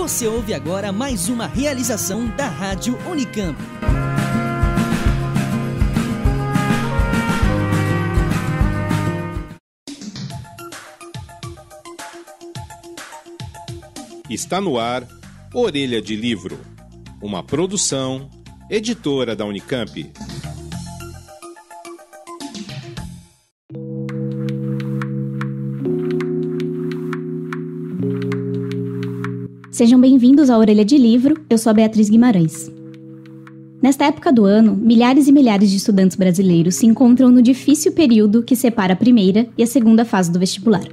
Você ouve agora mais uma realização da Rádio Unicamp. Está no ar Orelha de Livro, uma produção, editora da Unicamp. Sejam bem-vindos à Orelha de Livro, eu sou a Beatriz Guimarães. Nesta época do ano, milhares e milhares de estudantes brasileiros se encontram no difícil período que separa a primeira e a segunda fase do vestibular.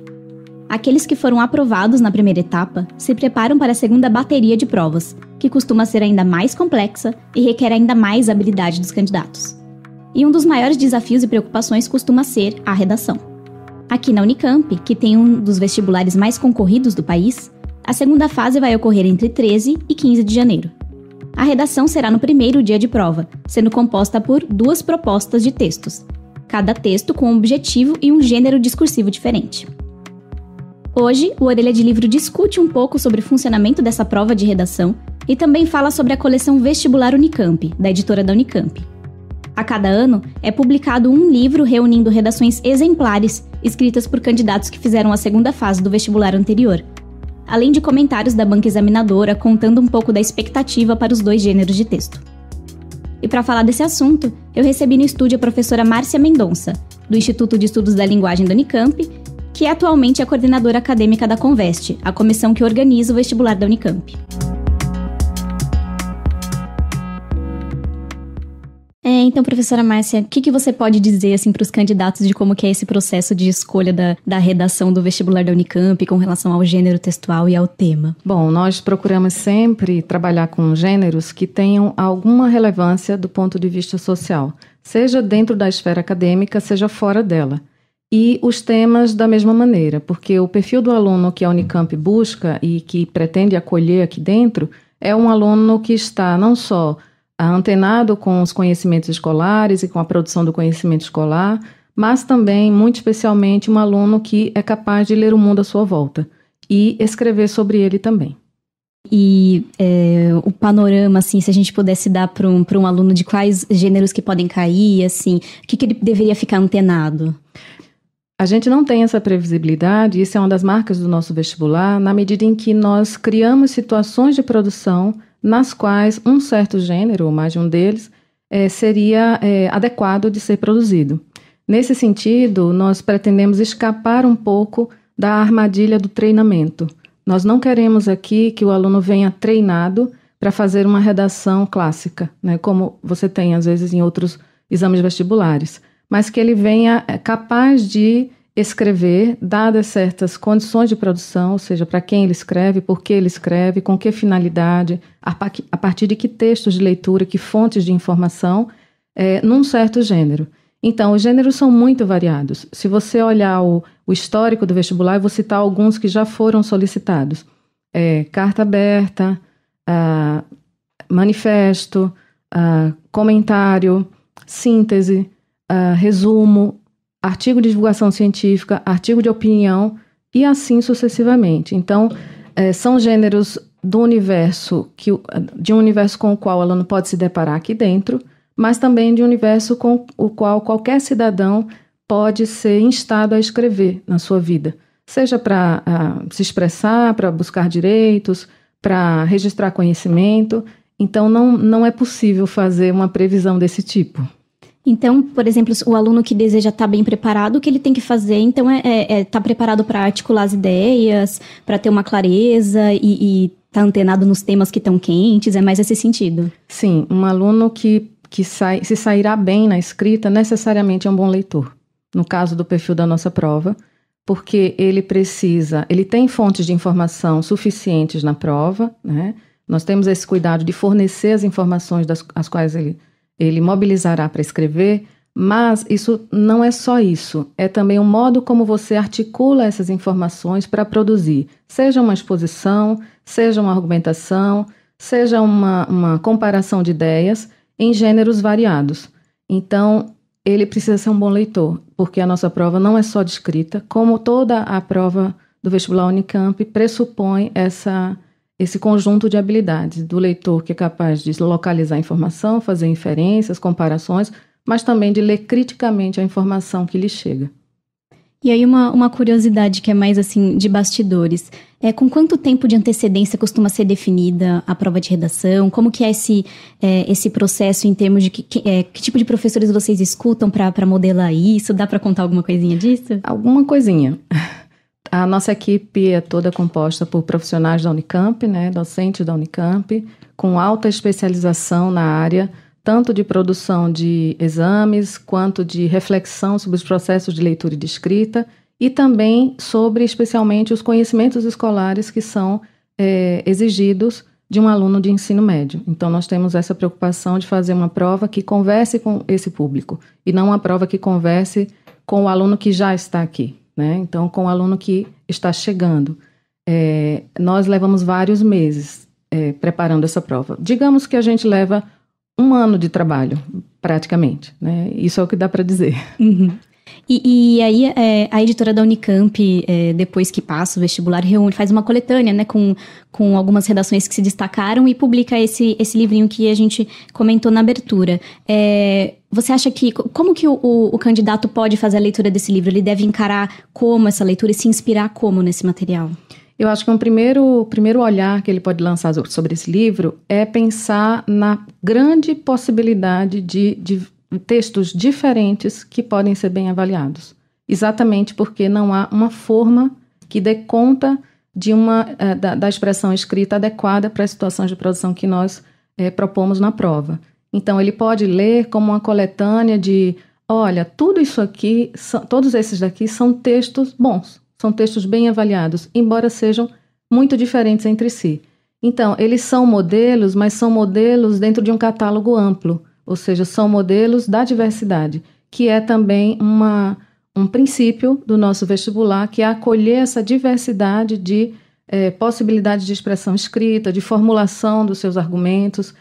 Aqueles que foram aprovados na primeira etapa se preparam para a segunda bateria de provas, que costuma ser ainda mais complexa e requer ainda mais habilidade dos candidatos. E um dos maiores desafios e preocupações costuma ser a redação. Aqui na Unicamp, que tem um dos vestibulares mais concorridos do país, a segunda fase vai ocorrer entre 13 e 15 de janeiro. A redação será no primeiro dia de prova, sendo composta por 2 propostas de textos, cada texto com um objetivo e um gênero discursivo diferente. Hoje, o Orelha de Livro discute um pouco sobre o funcionamento dessa prova de redação e também fala sobre a coleção Vestibular Unicamp, da editora da Unicamp. A cada ano, é publicado um livro reunindo redações exemplares escritas por candidatos que fizeram a segunda fase do vestibular anterior, além de comentários da banca examinadora contando um pouco da expectativa para os 2 gêneros de texto. E para falar desse assunto, eu recebi no estúdio a professora Márcia Mendonça, do Instituto de Estudos da Linguagem da Unicamp, que é atualmente a coordenadora acadêmica da Conveste, a comissão que organiza o vestibular da Unicamp. Então, professora Márcia, o que você pode dizer assim, para os candidatos de como que é esse processo de escolha da redação do vestibular da Unicamp com relação ao gênero textual e ao tema? Bom, nós procuramos sempre trabalhar com gêneros que tenham alguma relevância do ponto de vista social, seja dentro da esfera acadêmica, seja fora dela. E os temas da mesma maneira, porque o perfil do aluno que a Unicamp busca e que pretende acolher aqui dentro é um aluno que está não só antenado com os conhecimentos escolares e com a produção do conhecimento escolar, mas também, muito especialmente, um aluno que é capaz de ler o mundo à sua volta e escrever sobre ele também. E o panorama, assim, se a gente pudesse dar para um aluno de quais gêneros que podem cair, assim, o que ele deveria ficar antenado? A gente não tem essa previsibilidade, isso é uma das marcas do nosso vestibular, na medida em que nós criamos situações de produção nas quais um certo gênero, ou mais de um deles, seria adequado de ser produzido. Nesse sentido, nós pretendemos escapar um pouco da armadilha do treinamento. Nós não queremos aqui que o aluno venha treinado para fazer uma redação clássica, né, como você tem, às vezes, em outros exames vestibulares, mas que ele venha capaz de escrever, dadas certas condições de produção, ou seja, para quem ele escreve, por que ele escreve, com que finalidade, a partir de que textos de leitura, que fontes de informação, num certo gênero. Então, os gêneros são muito variados. Se você olhar o histórico do vestibular, eu vou citar alguns que já foram solicitados. Carta aberta, manifesto, comentário, síntese, resumo, artigo de divulgação científica, artigo de opinião e assim sucessivamente. Então, são gêneros de um universo com o qual o aluno pode se deparar aqui dentro, mas também de um universo com o qual qualquer cidadão pode ser instado a escrever na sua vida, seja para se expressar, para buscar direitos, para registrar conhecimento. Então, não é possível fazer uma previsão desse tipo. Então, por exemplo, o aluno que deseja estar bem preparado, o que ele tem que fazer, então, é estar preparado para articular as ideias, para ter uma clareza e estar antenado nos temas que estão quentes, é mais esse sentido? Sim, um aluno que se sairá bem na escrita necessariamente é um bom leitor, no caso do perfil da nossa prova, porque ele tem fontes de informação suficientes na prova, né? Nós temos esse cuidado de fornecer as informações as quais ele mobilizará para escrever, mas isso não é só isso, é também o modo como você articula essas informações para produzir, seja uma exposição, seja uma argumentação, seja uma comparação de ideias em gêneros variados. Então, ele precisa ser um bom leitor, porque a nossa prova não é só de escrita, como toda a prova do vestibular Unicamp pressupõe esse conjunto de habilidades do leitor que é capaz de localizar a informação, fazer inferências, comparações, mas também de ler criticamente a informação que lhe chega. E aí uma curiosidade que é mais assim de bastidores, com quanto tempo de antecedência costuma ser definida a prova de redação? Como que é esse processo em termos de que tipo de professores vocês escutam para modelar isso? Dá para contar alguma coisinha disso? Alguma coisinha. A nossa equipe é toda composta por profissionais da Unicamp, né, docentes da Unicamp, com alta especialização na área, tanto de produção de exames, quanto de reflexão sobre os processos de leitura e de escrita, e também sobre, especialmente, os conhecimentos escolares que são exigidos de um aluno de ensino médio. Então, nós temos essa preocupação de fazer uma prova que converse com esse público, e não uma prova que converse com o aluno que já está aqui, né? Então, com o aluno que está chegando. Nós levamos vários meses preparando essa prova. Digamos que a gente leva 1 ano de trabalho, praticamente, né? Isso é o que dá para dizer. Uhum. E aí a editora da Unicamp, depois que passa o vestibular, faz uma coletânea, né, com algumas redações que se destacaram e publica esse livrinho que a gente comentou na abertura. Você acha como que o candidato pode fazer a leitura desse livro? Ele deve encarar como essa leitura e se inspirar como nesse material? Eu acho que um primeiro olhar que ele pode lançar sobre esse livro é pensar na grande possibilidade de textos diferentes que podem ser bem avaliados. Exatamente porque não há uma forma que dê conta da expressão escrita adequada para a situação de produção que nós propomos na prova. Então, ele pode ler como uma coletânea de, olha, tudo isso aqui, todos esses daqui são textos bons. São textos bem avaliados, embora sejam muito diferentes entre si. Então, eles são modelos, mas são modelos dentro de um catálogo amplo, ou seja, são modelos da diversidade, que é também um princípio do nosso vestibular, que é acolher essa diversidade de possibilidades de expressão escrita, de formulação dos seus argumentos,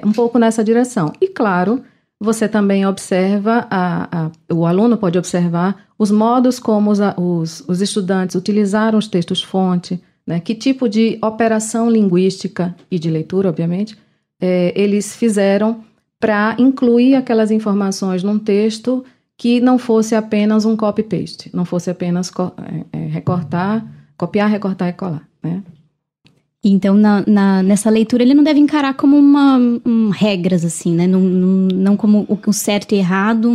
um pouco nessa direção. E, claro, você também observa, o aluno pode observar os modos como os estudantes utilizaram os textos-fonte, né? Que tipo de operação linguística e de leitura, obviamente, eles fizeram para incluir aquelas informações num texto que não fosse apenas um copy-paste, não fosse apenas copiar, recortar e colar, né? Então, nessa leitura, ele não deve encarar como regras, assim, né? Não como o certo e errado,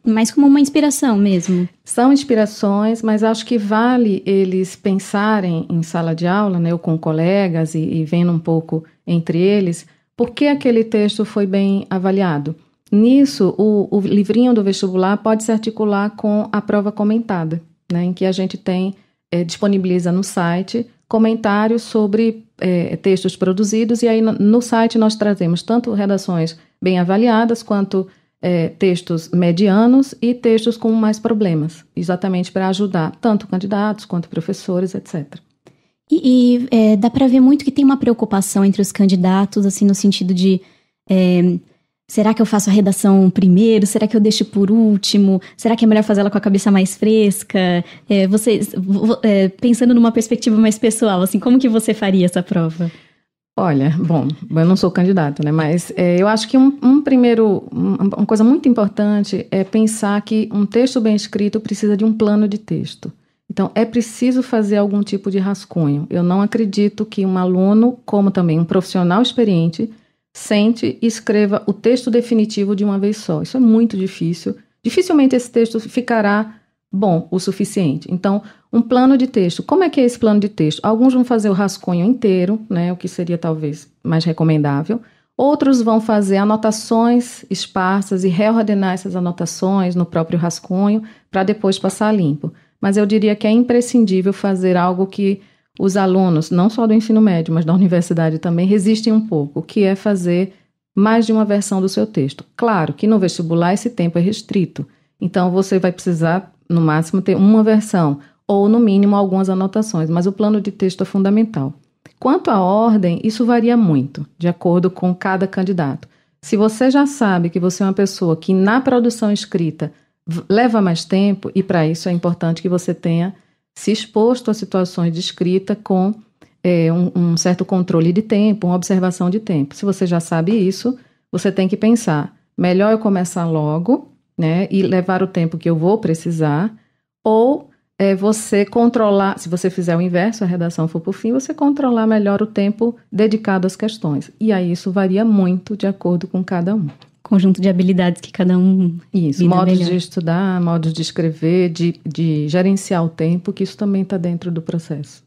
mas como uma inspiração mesmo. São inspirações, mas acho que vale eles pensarem em sala de aula, né? Ou com colegas e vendo um pouco entre eles, por que aquele texto foi bem avaliado. Nisso, o livrinho do vestibular pode se articular com a prova comentada, né? Em que a gente disponibiliza no site comentários sobre textos produzidos, e aí no site nós trazemos tanto redações bem avaliadas, quanto textos medianos e textos com mais problemas, exatamente para ajudar tanto candidatos quanto professores, etc. E dá para ver muito que tem uma preocupação entre os candidatos, assim, no sentido de... será que eu faço a redação primeiro? Será que eu deixo por último? Será que é melhor fazer ela com a cabeça mais fresca? Pensando numa perspectiva mais pessoal, assim, como que você faria essa prova? Olha, bom, eu não sou candidato, né? Mas eu acho que uma coisa muito importante é pensar que um texto bem escrito precisa de um plano de texto. Então, é preciso fazer algum tipo de rascunho. Eu não acredito que um aluno, como também um profissional experiente, sente e escreva o texto definitivo de uma vez só. Isso é muito difícil. Dificilmente esse texto ficará bom o suficiente. Então, um plano de texto. Como é que é esse plano de texto? Alguns vão fazer o rascunho inteiro, né, o que seria talvez mais recomendável. Outros vão fazer anotações esparsas e reordenar essas anotações no próprio rascunho para depois passar limpo. Mas eu diria que é imprescindível fazer algo que os alunos, não só do ensino médio, mas da universidade também, resistem um pouco, que é fazer mais de uma versão do seu texto. Claro que no vestibular esse tempo é restrito, então você vai precisar, no máximo, ter uma versão, ou no mínimo algumas anotações, mas o plano de texto é fundamental. Quanto à ordem, isso varia muito, de acordo com cada candidato. Se você já sabe que você é uma pessoa que na produção escrita leva mais tempo, e para isso é importante que você tenha se exposto a situações de escrita com um certo controle de tempo, uma observação de tempo. Se você já sabe isso, você tem que pensar, melhor eu começar logo, né, e levar o tempo que eu vou precisar, ou você controlar, se você fizer o inverso, a redação for por fim, você controlar melhor o tempo dedicado às questões. E aí isso varia muito de acordo com cada um. Conjunto de habilidades que cada um... Isso, modos de estudar, modos de escrever, de gerenciar o tempo, que isso também está dentro do processo.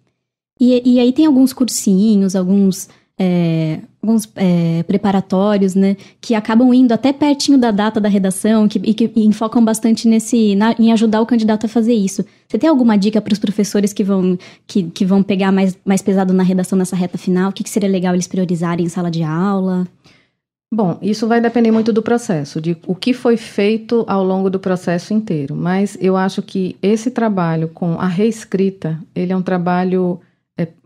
E aí tem alguns cursinhos, alguns preparatórios, né, que acabam indo até pertinho da data da redação e que enfocam bastante em ajudar o candidato a fazer isso. Você tem alguma dica para os professores que vão pegar mais pesado na redação nessa reta final? O que seria legal eles priorizarem em sala de aula? Bom, isso vai depender muito do processo, de o que foi feito ao longo do processo inteiro. Mas eu acho que esse trabalho com a reescrita, ele é um trabalho...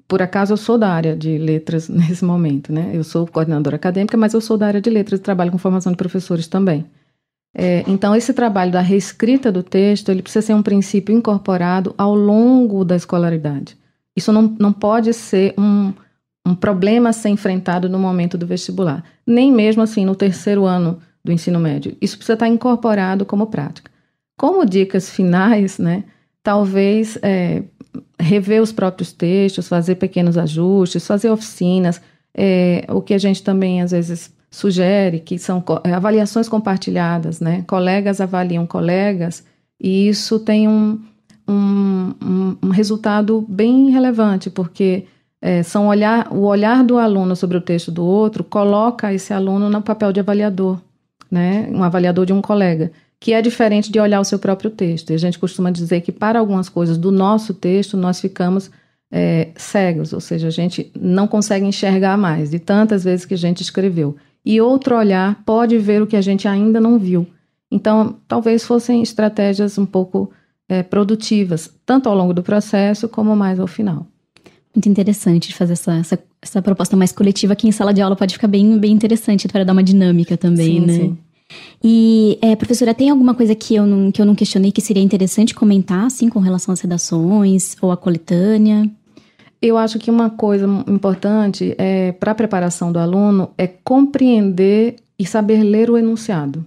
Por acaso eu sou da área de letras nesse momento, né? Eu sou coordenadora acadêmica, mas eu sou da área de letras e trabalho com formação de professores também. Então, esse trabalho da reescrita do texto, ele precisa ser um princípio incorporado ao longo da escolaridade. Isso não pode ser um problema a ser enfrentado no momento do vestibular. Nem mesmo assim no terceiro ano do ensino médio. Isso precisa estar incorporado como prática. Como dicas finais, né? Talvez... rever os próprios textos, fazer pequenos ajustes, fazer oficinas, o que a gente também às vezes sugere, que são avaliações compartilhadas, né? Colegas avaliam colegas, e isso tem um resultado bem relevante, porque o olhar do aluno sobre o texto do outro coloca esse aluno no papel de avaliador, né? Um avaliador de um colega, que é diferente de olhar o seu próprio texto. E a gente costuma dizer que para algumas coisas do nosso texto nós ficamos cegos, ou seja, a gente não consegue enxergar mais de tantas vezes que a gente escreveu. E outro olhar pode ver o que a gente ainda não viu. Então, talvez fossem estratégias um pouco produtivas, tanto ao longo do processo como mais ao final. Muito interessante fazer essa proposta mais coletiva, que em sala de aula pode ficar bem, bem interessante para dar uma dinâmica também, sim, né? Sim. E, professora, tem alguma coisa que eu não questionei que seria interessante comentar, assim, com relação às redações ou à coletânea? Eu acho que uma coisa importante para a preparação do aluno é compreender e saber ler o enunciado,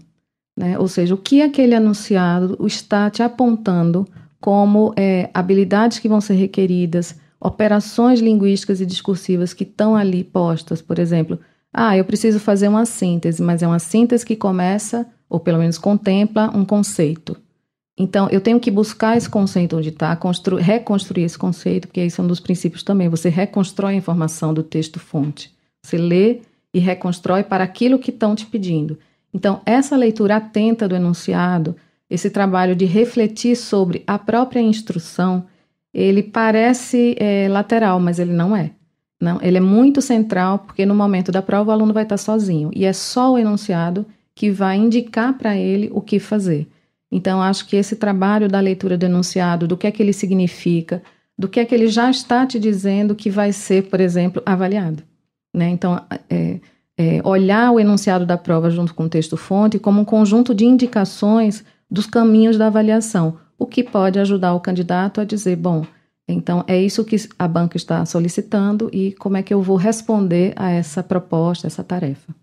né? Ou seja, o que aquele enunciado está te apontando como habilidades que vão ser requeridas, operações linguísticas e discursivas que estão ali postas, por exemplo... eu preciso fazer uma síntese, mas é uma síntese que começa, ou pelo menos contempla, um conceito. Então, eu tenho que buscar esse conceito onde está, reconstruir esse conceito, porque esse é um dos princípios também. Você reconstrói a informação do texto-fonte. Você lê e reconstrói para aquilo que estão te pedindo. Então, essa leitura atenta do enunciado, esse trabalho de refletir sobre a própria instrução, ele parece lateral, mas ele não é. Não, ele é muito central, porque no momento da prova o aluno vai estar sozinho. E é só o enunciado que vai indicar para ele o que fazer. Então, acho que esse trabalho da leitura do enunciado, do que é que ele significa, do que é que ele já está te dizendo que vai ser, por exemplo, avaliado, né? Então, olhar o enunciado da prova junto com o texto-fonte como um conjunto de indicações dos caminhos da avaliação, o que pode ajudar o candidato a dizer, bom... Então, é isso que a banca está solicitando e como é que eu vou responder a essa proposta, essa tarefa.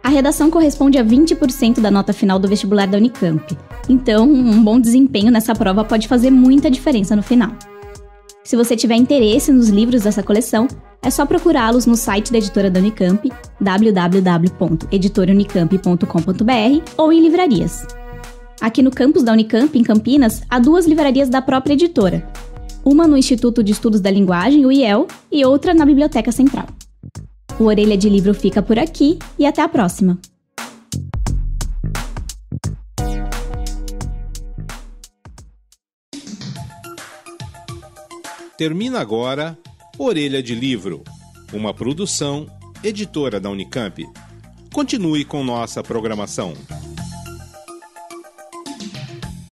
A redação corresponde a 20% da nota final do vestibular da Unicamp. Então, um bom desempenho nessa prova pode fazer muita diferença no final. Se você tiver interesse nos livros dessa coleção, é só procurá-los no site da editora da Unicamp, www.editoraunicamp.com.br, ou em livrarias. Aqui no campus da Unicamp, em Campinas, há 2 livrarias da própria editora. Uma no Instituto de Estudos da Linguagem, o IEL, e outra na Biblioteca Central. O Orelha de Livro fica por aqui e até a próxima! Termina agora Orelha de Livro, uma produção, editora da Unicamp. Continue com nossa programação.